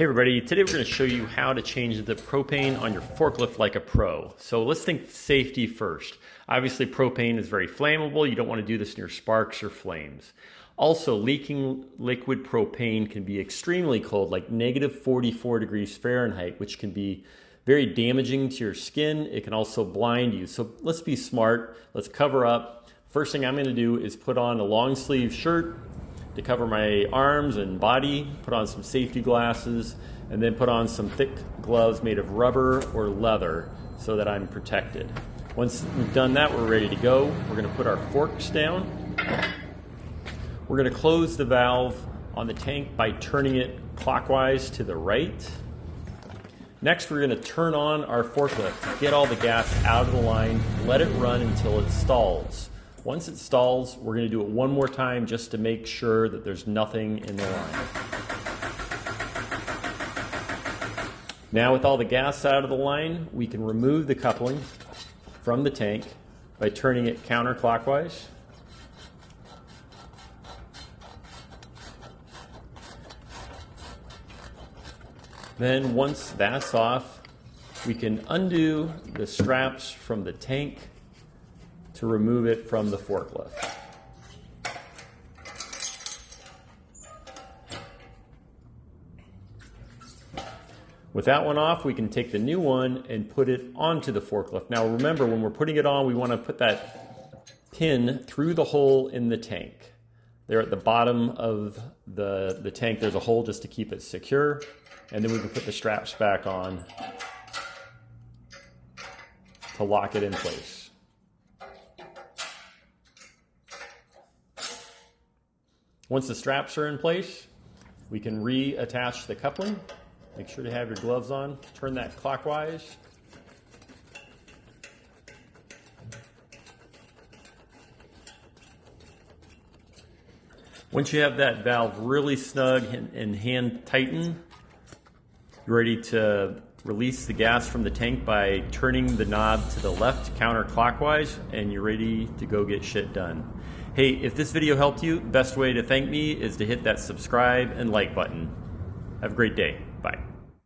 Hey everybody, today we're going to show you how to change the propane on your forklift like a pro. So let's think safety first. Obviously propane is very flammable. You don't want to do this near sparks or flames. Also, leaking liquid propane can be extremely cold, like negative 44 degrees Fahrenheit, which can be very damaging to your skin. It can also blind you. So let's be smart. Let's cover up. First thing I'm going to do is put on a long sleeve shirt to cover my arms and body, put on some safety glasses, and then put on some thick gloves made of rubber or leather so that I'm protected. Once we've done that, we're ready to go. We're going to put our forks down. We're going to close the valve on the tank by turning it clockwise to the right. Next, we're going to turn on our forklift, get all the gas out of the line, let it run until it stalls. Once it stalls, we're going to do it one more time just to make sure that there's nothing in the line. Now with all the gas out of the line, we can remove the coupling from the tank by turning it counterclockwise. Then once that's off, we can undo the straps from the tank to remove it from the forklift. With that one off, we can take the new one and put it onto the forklift. Now remember, when we're putting it on, we want to put that pin through the hole in the tank. There at the bottom of the tank, there's a hole just to keep it secure. And then we can put the straps back on to lock it in place. Once the straps are in place, we can reattach the coupling. Make sure to have your gloves on. Turn that clockwise. Once you have that valve really snug and hand tightened, you're ready to release the gas from the tank by turning the knob to the left counterclockwise, and you're ready to go get shit done. Hey, if this video helped you, the best way to thank me is to hit that subscribe and like button. Have a great day. Bye.